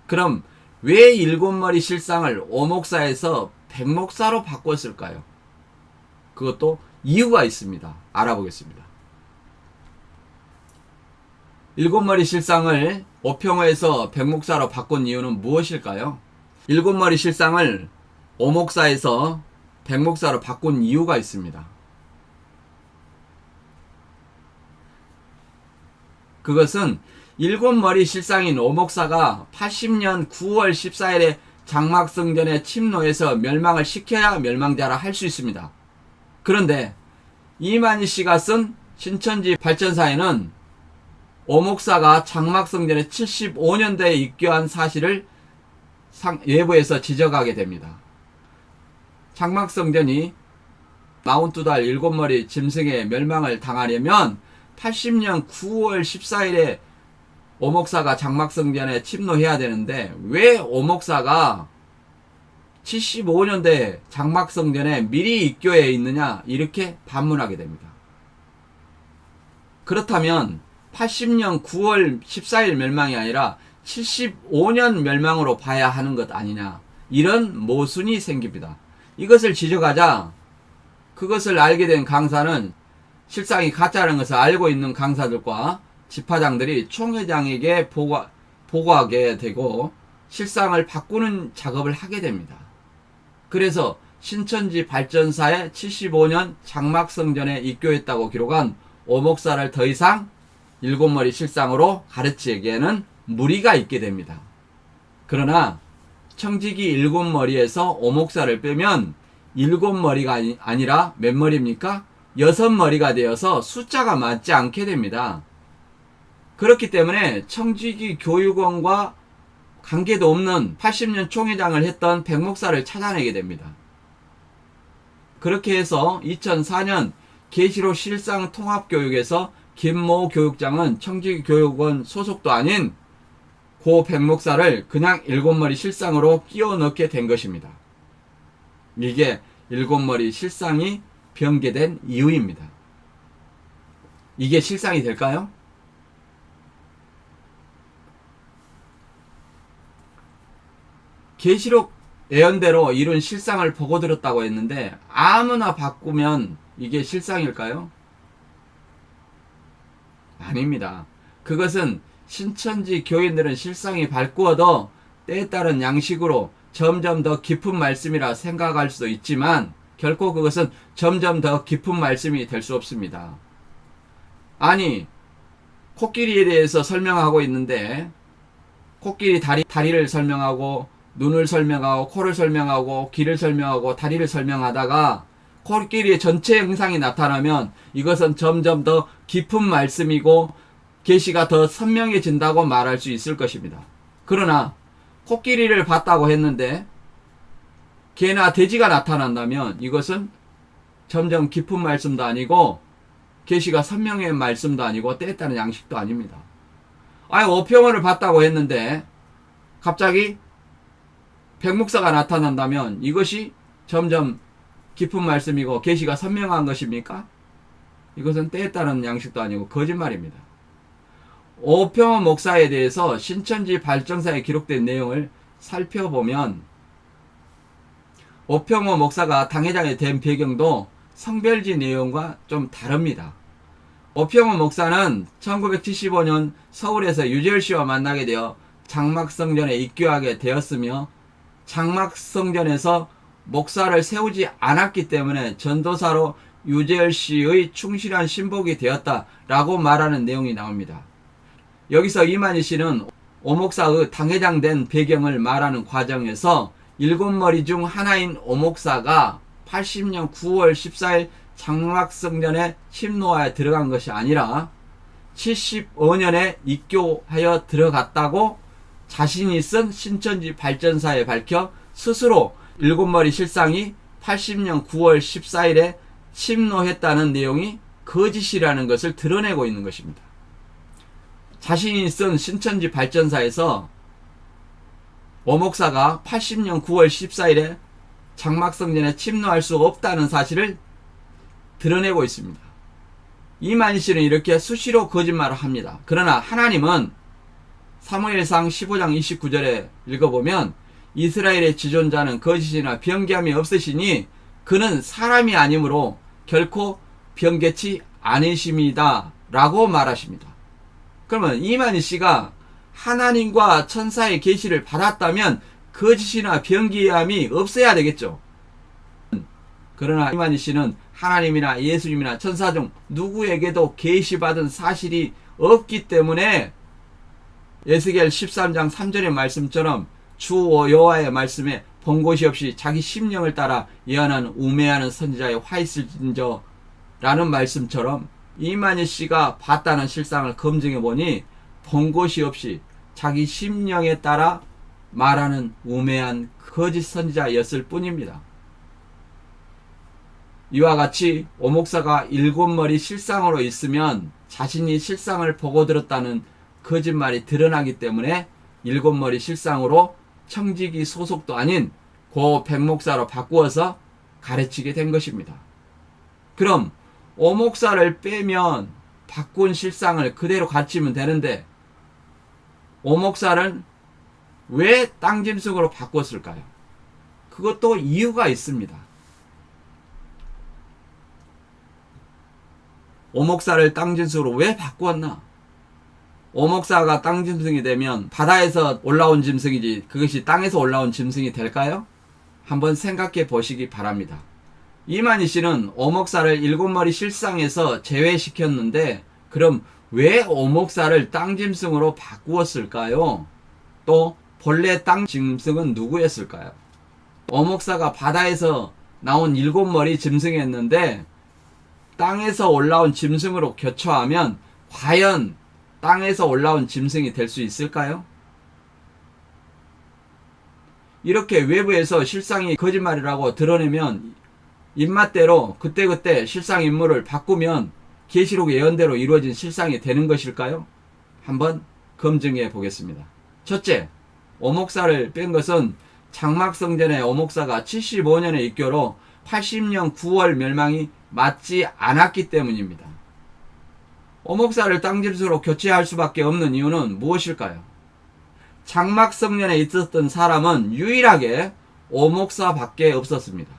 그럼 왜 일곱머리 실상을 오목사에서 백목사로 바꿨을까요? 그것도 이유가 있습니다. 알아보겠습니다. 일곱머리 실상을 오평호에서 백목사로 바꾼 이유는 무엇일까요? 일곱머리 실상을 오목사에서 백목사로 바꾼 이유가 있습니다. 그것은 일곱머리 실상인 오목사가 80년 9월 14일에 장막성전의 침노에서 멸망을 시켜야 멸망자라 할 수 있습니다. 그런데 이만희 씨가 쓴 신천지 발전사에는 오목사가 장막성전에 75년대에 입교한 사실을 외부에서 지적하게 됩니다. 장막성전이 42달 일곱머리 짐승의 멸망을 당하려면 80년 9월 14일에 오목사가 장막성전에 침노해야 되는데 왜 오목사가 75년대 장막성전에 미리 입교해 있느냐, 이렇게 반문하게 됩니다. 그렇다면 80년 9월 14일 멸망이 아니라 75년 멸망으로 봐야 하는 것 아니냐, 이런 모순이 생깁니다. 이것을 지적하자 그것을 알게 된 강사는 실상이 가짜라는 것을 알고 있는 강사들과 집화장들이 총회장에게 보고하게 되고 실상을 바꾸는 작업을 하게 됩니다. 그래서 신천지 발전사에 75년 장막성전에 입교했다고 기록한 오목사를 더 이상 일곱머리 실상으로 가르치기에는 무리가 있게 됩니다. 그러나 청지기 일곱머리에서 오목사를 빼면 일곱머리가 아니라 몇 머리입니까? 6머리가 되어서 숫자가 맞지 않게 됩니다. 그렇기 때문에 청지기 교육원과 관계도 없는 80년 총회장을 했던 백목사를 찾아내게 됩니다. 그렇게 해서 2004년 계시로 실상 통합교육에서 김모 교육장은 청지기 교육원 소속도 아닌 고 백목사를 그냥 일곱머리 실상으로 끼워 넣게 된 것입니다. 이게 일곱머리 실상이 변개된 이유입니다. 이게 실상이 될까요? 계시록 예언대로 이룬 실상을 보고 들었다고 했는데 아무나 바꾸면 이게 실상일까요? 아닙니다. 그것은 신천지 교인들은 실상이 발구어도 때에 따른 양식으로 점점 더 깊은 말씀이라 생각할 수도 있지만 결코 그것은 점점 더 깊은 말씀이 될 수 없습니다. 아니, 코끼리에 대해서 설명하고 있는데 코끼리 다리를 설명하고 눈을 설명하고 코를 설명하고 귀를 설명하고 다리를 설명하다가 코끼리의 전체 형상이 나타나면 이것은 점점 더 깊은 말씀이고 계시가 더 선명해진다고 말할 수 있을 것입니다. 그러나 코끼리를 봤다고 했는데 개나 돼지가 나타난다면 이것은 점점 깊은 말씀도 아니고 계시가 선명한 말씀도 아니고 때에 따른 양식도 아닙니다. 아니, 오평원을 봤다고 했는데 갑자기 백목사가 나타난다면 이것이 점점 깊은 말씀이고 계시가 선명한 것입니까? 이것은 때에 따른 양식도 아니고 거짓말입니다. 오평원 목사에 대해서 신천지 발전사에 기록된 내용을 살펴보면 오평원 목사가 당회장이 된 배경도 성별지 내용과 좀 다릅니다. 오평원 목사는 1975년 서울에서 유재열 씨와 만나게 되어 장막성전에 입교하게 되었으며 장막성전에서 목사를 세우지 않았기 때문에 전도사로 유재열 씨의 충실한 신복이 되었다라고 말하는 내용이 나옵니다. 여기서 이만희 씨는 오목사의 당회장 된 배경을 말하는 과정에서 일곱머리 중 하나인 오목사가 80년 9월 14일 장막성전에 침노하여 들어간 것이 아니라 75년에 입교하여 들어갔다고 자신이 쓴 신천지 발전사에 밝혀 스스로 일곱머리 실상이 80년 9월 14일에 침노했다는 내용이 거짓이라는 것을 드러내고 있는 것입니다. 자신이 쓴 신천지 발전사에서 오목사가 80년 9월 14일에 장막성전에 침노할 수 없다는 사실을 드러내고 있습니다. 이만희 씨는 이렇게 수시로 거짓말을 합니다. 그러나 하나님은 사무엘상 15장 29절에 읽어보면 이스라엘의 지존자는 거짓이나 변개함이 없으시니 그는 사람이 아니므로 결코 변개치 않으심이다 라고 말하십니다. 그러면 이만희 씨가 하나님과 천사의 계시를 받았다면 거짓이나 변개함이 없어야 되겠죠. 그러나 이만희 씨는 하나님이나 예수님이나 천사 중 누구에게도 계시받은 사실이 없기 때문에 에스겔 13장 3절의 말씀처럼 주 여호와의 말씀에 본 곳이 없이 자기 심령을 따라 예언하는 우매하는 선지자의 화 있을진저 라는 말씀처럼 이만희 씨가 봤다는 실상을 검증해 보니 본 곳이 없이 자기 심령에 따라 말하는 우매한 거짓 선지자였을 뿐입니다. 이와 같이 오목사가 7머리 실상으로 있으면 자신이 실상을 보고 들었다는 거짓말이 드러나기 때문에 7머리 실상으로 청지기 소속도 아닌 고 백목사로 바꾸어서 가르치게 된 것입니다. 그럼 오목사를 빼면 바꾼 실상을 그대로 가르치면 되는데 오목사를 왜 땅짐승으로 바꿨을까요? 그것도 이유가 있습니다. 오목사를 땅짐승으로 왜 바꾸었나? 오목사가 땅짐승이 되면 바다에서 올라온 짐승이지 그것이 땅에서 올라온 짐승이 될까요? 한번 생각해 보시기 바랍니다. 이만희 씨는 오목사를 7머리 실상에서 제외시켰는데 그럼 왜 오목사를 땅짐승으로 바꾸었을까요? 또 본래 땅짐승은 누구였을까요? 오목사가 바다에서 나온 7머리 짐승이었는데 땅에서 올라온 짐승으로 교차하면 과연 땅에서 올라온 짐승이 될 수 있을까요? 이렇게 외부에서 실상이 거짓말이라고 드러내면 입맛대로 그때그때 실상 인물을 바꾸면 계시록 예언대로 이루어진 실상이 되는 것일까요? 한번 검증해 보겠습니다. 첫째, 오목사를 뺀 것은 장막성전의 오목사가 75년의 입교로 80년 9월 멸망이 맞지 않았기 때문입니다. 오목사를 땅짐승으로 교체할 수밖에 없는 이유는 무엇일까요? 장막성전에 있었던 사람은 유일하게 오목사밖에 없었습니다.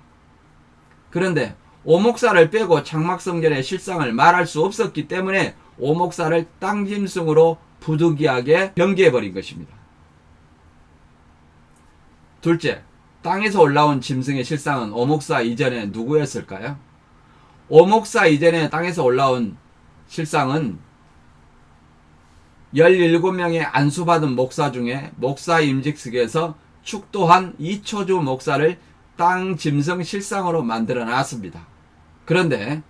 그런데 오목사를 빼고 장막성전의 실상을 말할 수 없었기 때문에 오목사를 땅짐승으로 부득이하게 변개해버린 것입니다. 둘째, 땅에서 올라온 짐승의 실상은 오목사 이전에 누구였을까요? 오목사 이전에 땅에서 올라온 실상은 17명의 안수받은 목사 중에 목사 임직석에서 축도한 이초주 목사를 땅 짐승 실상으로 만들어 놨습니다. 그런데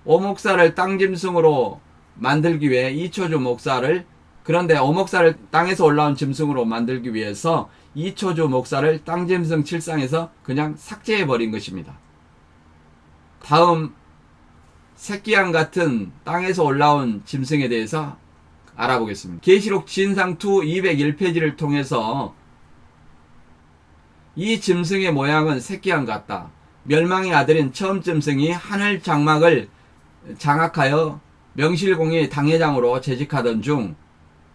오목사를 땅 짐승으로 만들기 위해 이초주 목사를 그런데 오목사를 땅에서 올라온 짐승으로 만들기 위해서 이초주 목사를 땅 짐승 실상에서 그냥 삭제해 버린 것입니다. 다음 새끼양 같은 땅에서 올라온 짐승에 대해서 알아보겠습니다. 계시록 진상2 201페이지를 통해서 이 짐승의 모양은 새끼양 같다. 멸망의 아들인 처음 짐승이 하늘 장막을 장악하여 명실공히 당회장으로 재직하던 중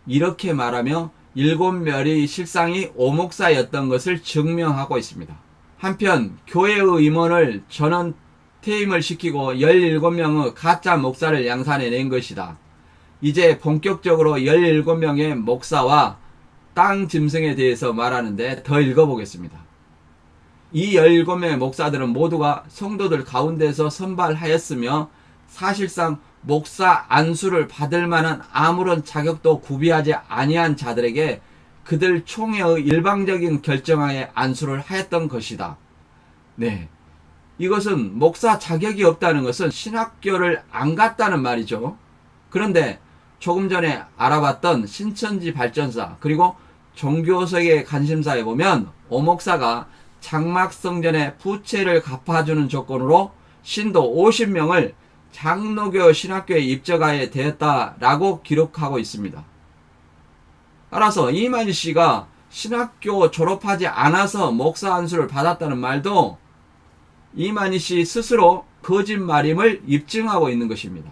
이렇게 말하며 7멸의 실상이 오목사였던 것을 증명하고 있습니다. 한편 교회의 임원을 전원 퇴임을 시키고 17명의 가짜 목사를 양산해 낸 것이다. 이제 본격적으로 17명의 목사와 땅 짐승에 대해서 말하는데 더 읽어보겠습니다. 이 17명의 목사들은 모두가 성도들 가운데서 선발하였으며 사실상 목사 안수를 받을 만한 아무런 자격도 구비하지 아니한 자들에게 그들 총회의 일방적인 결정하에 안수를 하였던 것이다. 네, 이것은 목사 자격이 없다는 것은 신학교를 안 갔다는 말이죠. 그런데 조금 전에 알아봤던 신천지 발전사 그리고 종교석의 관심사에 보면 오목사가 장막성전의 부채를 갚아주는 조건으로 신도 50명을 장로교 신학교에 입적하게 되었다라고 기록하고 있습니다. 따라서 이만희 씨가 신학교 졸업하지 않아서 목사 안수를 받았다는 말도 이만희 씨 스스로 거짓말임을 입증하고 있는 것입니다.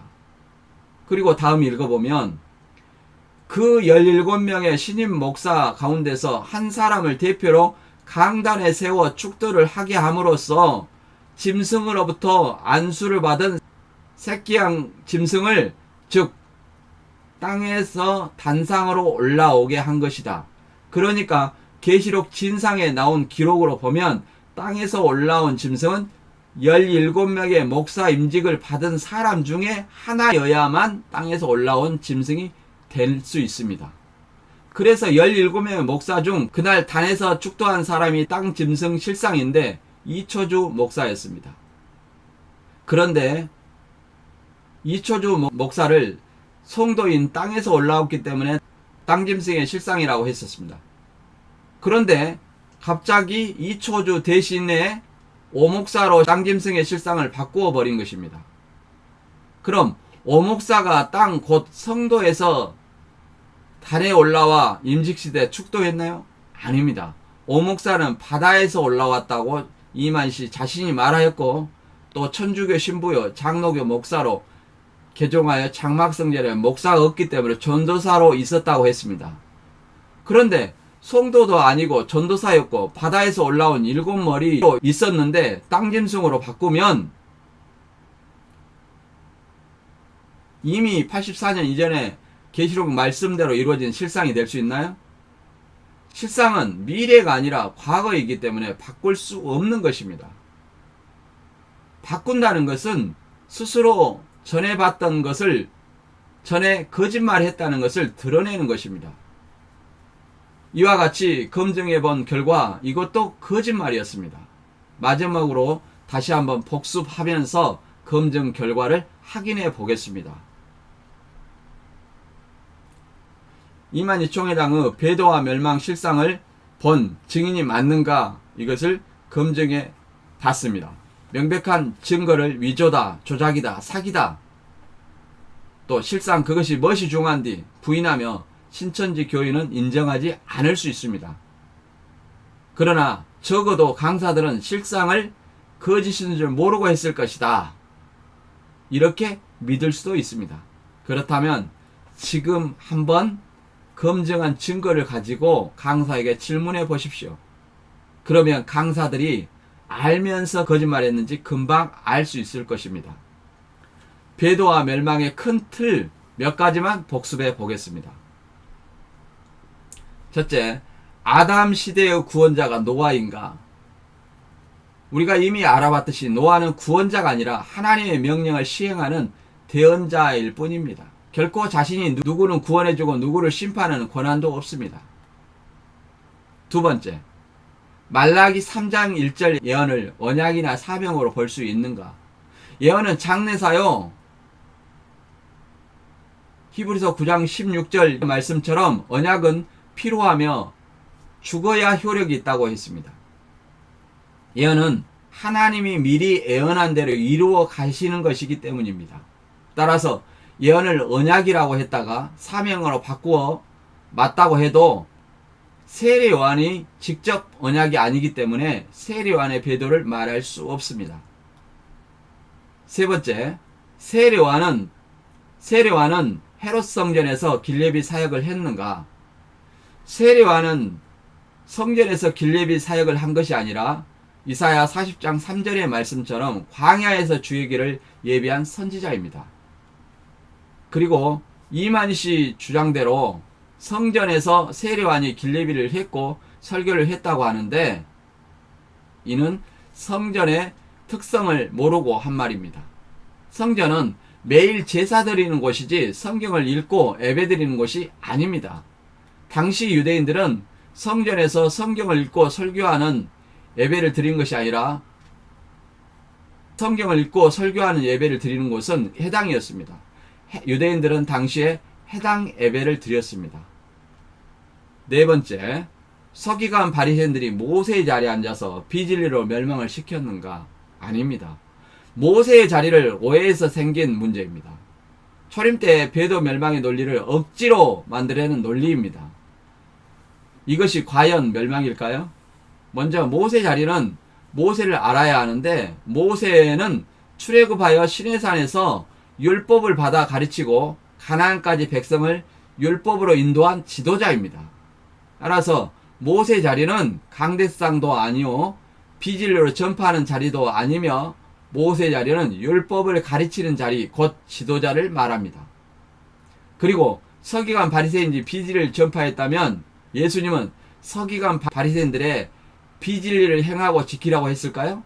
그리고 다음 읽어보면 그 17명의 신임 목사 가운데서 한 사람을 대표로 강단에 세워 축도를 하게 함으로써 짐승으로부터 안수를 받은 새끼양 짐승을, 즉 땅에서 단상으로 올라오게 한 것이다. 그러니까 계시록 진상에 나온 기록으로 보면 땅에서 올라온 짐승은 17명의 목사 임직을 받은 사람 중에 하나여야만 땅에서 올라온 짐승이 될 수 있습니다. 그래서 17명의 목사 중 그날 단에서 축도한 사람이 땅 짐승 실상인데 이초주 목사였습니다. 그런데 이초주 목사를 성도인 땅에서 올라왔기 때문에 땅 짐승의 실상이라고 했었습니다. 그런데 갑자기 이초주 대신에 오목사로 땅 짐승의 실상을 바꾸어 버린 것입니다. 그럼 오목사가 땅 곧 성도에서 달에 올라와 임직시대 축도했나요? 아닙니다. 오목사는 바다에서 올라왔다고 이만시 자신이 말하였고, 또 천주교 신부요 장로교 목사로 개종하여 장막성전에 목사가 없기 때문에 전도사로 있었다고 했습니다. 그런데 성도도 아니고 전도사였고 바다에서 올라온 7머리로 있었는데 땅짐승으로 바꾸면 이미 84년 이전에 계시록 말씀대로 이루어진 실상이 될 수 있나요? 실상은 미래가 아니라 과거이기 때문에 바꿀 수 없는 것입니다. 바꾼다는 것은 스스로 전에 봤던 것을, 전에 거짓말했다는 것을 드러내는 것입니다. 이와 같이 검증해 본 결과 이것도 거짓말이었습니다. 마지막으로 다시 한번 복습하면서 검증 결과를 확인해 보겠습니다. 이만희 총회장의 배도와 멸망 실상을 본 증인이 맞는가, 이것을 검증해 봤습니다. 명백한 증거를 위조다, 조작이다, 사기다, 또 실상 그것이 무엇이 중요한지 부인하며 신천지 교인은 인정하지 않을 수 있습니다. 그러나 적어도 강사들은 실상을 거짓인 줄 모르고 했을 것이다, 이렇게 믿을 수도 있습니다. 그렇다면 지금 한번 검증한 증거를 가지고 강사에게 질문해 보십시오. 그러면 강사들이 알면서 거짓말했는지 금방 알 수 있을 것입니다. 배도와 멸망의 큰 틀 몇 가지만 복습해 보겠습니다. 첫째, 아담 시대의 구원자가 노아인가? 우리가 이미 알아봤듯이 노아는 구원자가 아니라 하나님의 명령을 시행하는 대언자일 뿐입니다. 결코 자신이 누구는 구원해주고 누구를 심판하는 권한도 없습니다. 두 번째, 말라기 3장 1절 예언을 언약이나 사명으로 볼 수 있는가? 예언은 장래사요. 히브리서 9장 16절 말씀처럼 언약은 필요하며 죽어야 효력이 있다고 했습니다. 예언은 하나님이 미리 예언한 대로 이루어 가시는 것이기 때문입니다. 따라서 예언을 언약이라고 했다가 사명으로 바꾸어 맞다고 해도 세례 요한이 직접 언약이 아니기 때문에 세례 요한의 배도를 말할 수 없습니다. 세 번째, 세례 요한은 헤롯 성전에서 길레비 사역을 했는가? 세례 요한은 성전에서 길레비 사역을 한 것이 아니라 이사야 40장 3절의 말씀처럼 광야에서 주의 길을 예비한 선지자입니다. 그리고 이만희 주장대로 성전에서 세례 요한이 길레비를 했고 설교를 했다고 하는데, 이는 성전의 특성을 모르고 한 말입니다. 성전은 매일 제사 드리는 곳이지 성경을 읽고 예배 드리는 곳이 아닙니다. 당시 유대인들은 성전에서 성경을 읽고 설교하는 예배를 드리는 것이 아니라 성경을 읽고 설교하는 예배를 드리는 곳은 회당이었습니다. 유대인들은 당시에 회당 예배를 드렸습니다. 네 번째, 서기관 바리새인들이 모세의 자리에 앉아서 비진리로 멸망을 시켰는가? 아닙니다. 모세의 자리를 오해해서 생긴 문제입니다. 초림 때 배도 멸망의 논리를 억지로 만들어내는 논리입니다. 이것이 과연 멸망일까요? 먼저 모세 자리는 모세를 알아야 하는데, 모세는 출애굽하여 시내산에서 율법을 받아 가르치고 가나안까지 백성을 율법으로 인도한 지도자입니다. 따라서 모세 자리는 강대상도 아니요 비진리로 전파하는 자리도 아니며 모세 자리는 율법을 가르치는 자리 곧 지도자를 말합니다. 그리고 서기관 바리새인이 비진리를 전파했다면 예수님은 서기관 바리새인들의 비진리를 행하고 지키라고 했을까요?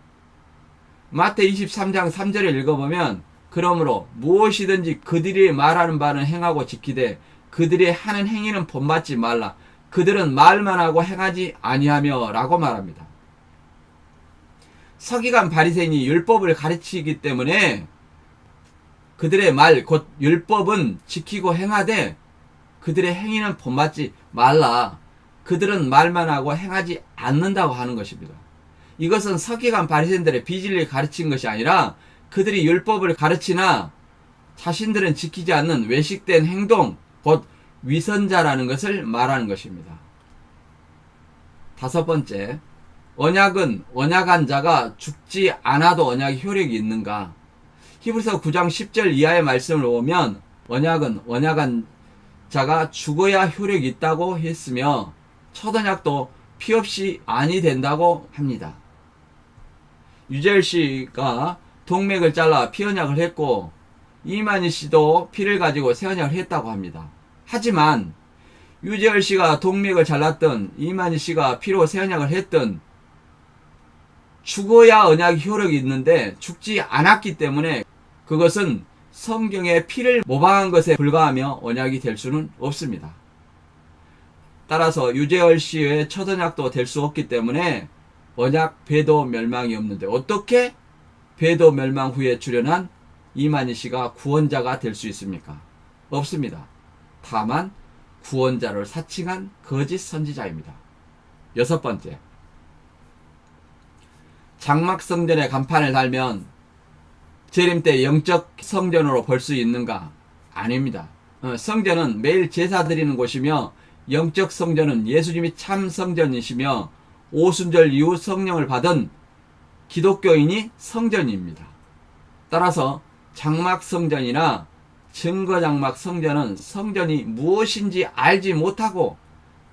마태 23장 3절을 읽어보면 그러므로 무엇이든지 그들이 말하는 바는 행하고 지키되 그들이 하는 행위는 본받지 말라. 그들은 말만 하고 행하지 아니하며 라고 말합니다. 서기관 바리새인이 율법을 가르치기 때문에 그들의 말 곧 율법은 지키고 행하되 그들의 행위는 본받지 말라. 그들은 말만 하고 행하지 않는다고 하는 것입니다. 이것은 서기관 바리새인들의 비진리를 가르친 것이 아니라 그들이 율법을 가르치나 자신들은 지키지 않는 외식된 행동 곧 위선자라는 것을 말하는 것입니다. 다섯 번째, 언약은 언약한 자가 죽지 않아도 언약의 효력이 있는가? 히브리서 9장 10절 이하의 말씀을 보면 언약은 언약한 자가 죽어야 효력이 있다고 했으며 첫 언약도 피 없이 아니 된다고 합니다. 유재열 씨가 동맥을 잘라 피 언약을 했고 이만희 씨도 피를 가지고 새 언약을 했다고 합니다. 하지만 유재열 씨가 동맥을 잘랐든 이만희 씨가 피로 새 언약을 했든 죽어야 언약의 효력이 있는데 죽지 않았기 때문에 그것은 성경에 피를 모방한 것에 불과하며 언약이 될 수는 없습니다. 따라서 유재열 씨의 첫 언약도 될 수 없기 때문에 언약 배도 멸망이 없는데 어떻게 배도 멸망 후에 출현한 이만희 씨가 구원자가 될 수 있습니까? 없습니다. 다만 구원자를 사칭한 거짓 선지자입니다. 여섯 번째, 장막 성전에 간판을 달면 재림 때 영적 성전으로 볼 수 있는가? 아닙니다. 성전은 매일 제사 드리는 곳이며 영적 성전은 예수님이 참 성전이시며 오순절 이후 성령을 받은 기독교인이 성전입니다. 따라서 장막 성전이나 증거장막 성전은 성전이 무엇인지 알지 못하고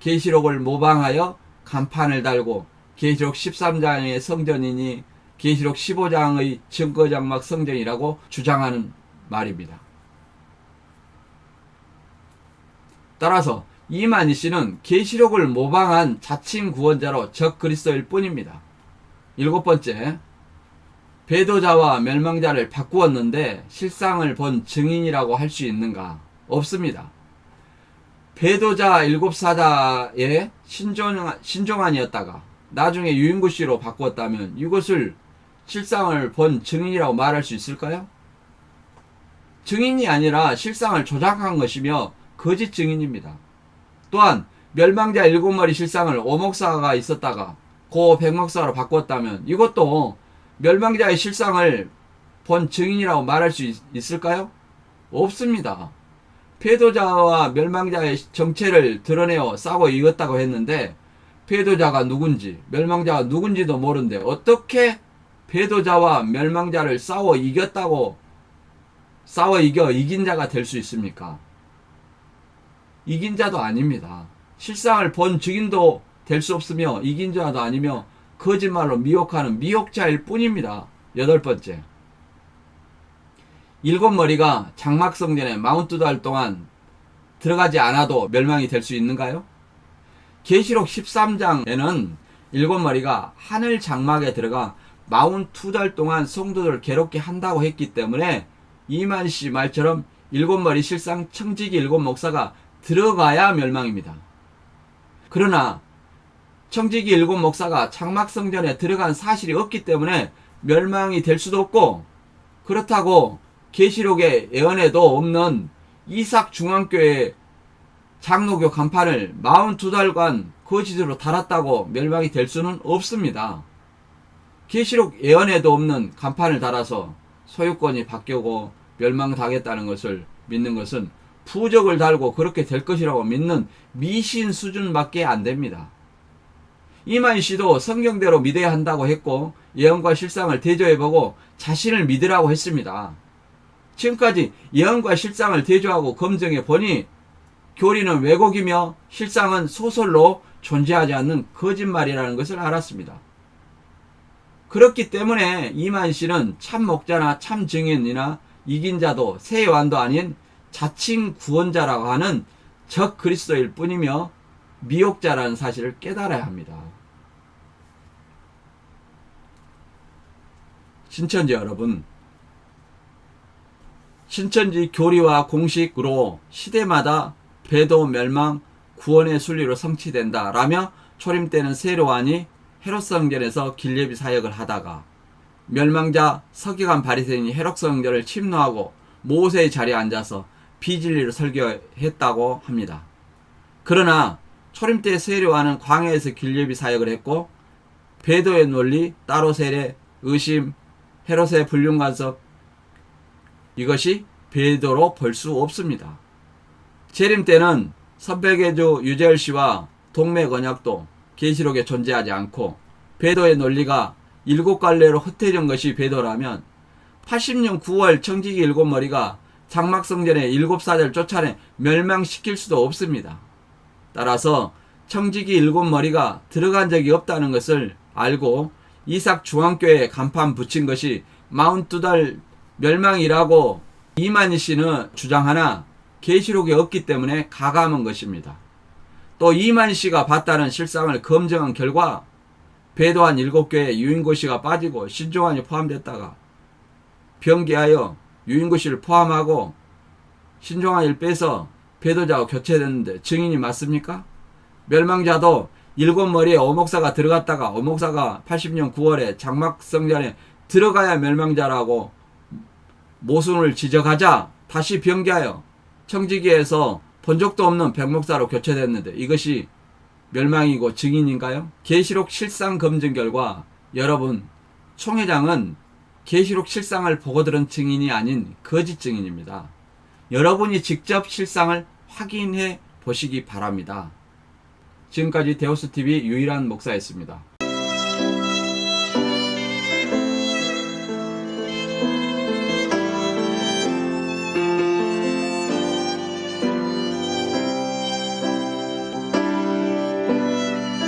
계시록을 모방하여 간판을 달고 계시록 13장의 성전이니 계시록 15장의 증거장막 성전이라고 주장하는 말입니다. 따라서 이만희 씨는 계시록을 모방한 자칭 구원자로 적 그리스도일 뿐입니다. 일곱 번째, 배도자와 멸망자를 바꾸었는데 실상을 본 증인이라고 할 수 있는가? 없습니다. 배도자 일곱 사자의 신종환이었다가 나중에 유인구 씨로 바꾸었다면 이것을 실상을 본 증인이라고 말할 수 있을까요? 증인이 아니라 실상을 조작한 것이며 거짓 증인입니다. 또한 멸망자 일곱 머리 실상을 오목사가 있었다가 고 백목사로 바꿨다면 이것도 멸망자의 실상을 본 증인이라고 말할 수 있을까요? 없습니다. 배도자와 멸망자의 정체를 드러내어 싸워 이겼다고 했는데 배도자가 누군지 멸망자가 누군지도 모르는데 어떻게 배도자와 멸망자를 싸워 이겨 이긴 자가 될 수 있습니까? 이긴 자도 아닙니다. 실상을 본 증인도 될 수 없으며 이긴 자도 아니며 거짓말로 미혹하는 미혹자일 뿐입니다. 여덟 번째, 일곱 머리가 장막 성전에 42달 동안 들어가지 않아도 멸망이 될 수 있는가요? 계시록 13장에는 일곱 머리가 하늘 장막에 들어가 42달 동안 성도들을 괴롭게 한다고 했기 때문에 이만희 씨 말처럼 일곱 머리 실상 청지기 일곱 목사가 들어가야 멸망입니다. 그러나 청지기 일곱 목사가 장막 성전에 들어간 사실이 없기 때문에 멸망이 될 수도 없고 그렇다고 계시록의 예언에도 없는 이삭 중앙교회 장로교 간판을 42달간 거짓으로 달았다고 멸망이 될 수는 없습니다. 계시록 예언에도 없는 간판을 달아서 소유권이 바뀌고 멸망당했다는 것을 믿는 것은 부적을 달고 그렇게 될 것이라고 믿는 미신 수준밖에 안 됩니다. 이만희 씨도 성경대로 믿어야 한다고 했고 예언과 실상을 대조해보고 자신을 믿으라고 했습니다. 지금까지 예언과 실상을 대조하고 검증해 보니 교리는 왜곡이며 실상은 소설로 존재하지 않는 거짓말이라는 것을 알았습니다. 그렇기 때문에 이만 씨는 참 목자나 참 증인이나 이긴 자도 새 요한도 아닌 자칭 구원자라고 하는 적 그리스도일 뿐이며 미혹자라는 사실을 깨달아야 합니다. 신천지 여러분, 신천지 교리와 공식으로 시대마다 배도 멸망 구원의 순리로 성취된다 라며 초림 때는 새 요한이 헤롯 성전에서 길예비 사역을 하다가 멸망자 서기관 바리새인이 헤롯 성전을 침노하고 모세의 자리에 앉아서 비진리로 설교했다고 합니다. 그러나 초림 때 새 요한은 광야에서 길예비 사역을 했고 배도의 논리, 따로 세례, 의심, 헤롯의 불륜 간섭 이것이 배도로 볼 수 없습니다. 재림 때는 선백의주 유재열 씨와 동맥 언약도 계시록에 존재하지 않고 배도의 논리가 일곱 갈래로 흩어진 것이 배도라면 80년 9월 청지기 일곱 머리가 장막성전의 일곱 사자를 쫓아내 멸망시킬 수도 없습니다. 따라서 청지기 일곱 머리가 들어간 적이 없다는 것을 알고 이삭 중앙교회에 간판 붙인 것이 42달 멸망이라고 이만희 씨는 주장하나 계시록에 없기 때문에 가감한 것입니다. 또 이만희 씨가 봤다는 실상을 검증한 결과 배도한 7교회에 유인고 씨가 빠지고 신종환이 포함됐다가 변기하여 유인고 씨를 포함하고 신종환을 빼서 배도자와 교체됐는데 증인이 맞습니까? 멸망자도 일곱 머리에 오목사가 들어갔다가 오목사가 80년 9월에 장막성전에 들어가야 멸망자라고 모순을 지적하자 다시 변기하여 청지기에서 본 적도 없는 백목사로 교체됐는데 이것이 멸망이고 증인인가요? 계시록 실상 검증 결과 여러분 총회장은 계시록 실상을 보고 들은 증인이 아닌 거짓 증인입니다. 여러분이 직접 실상을 확인해 보시기 바랍니다. 지금까지 데오스TV 유일한 목사였습니다.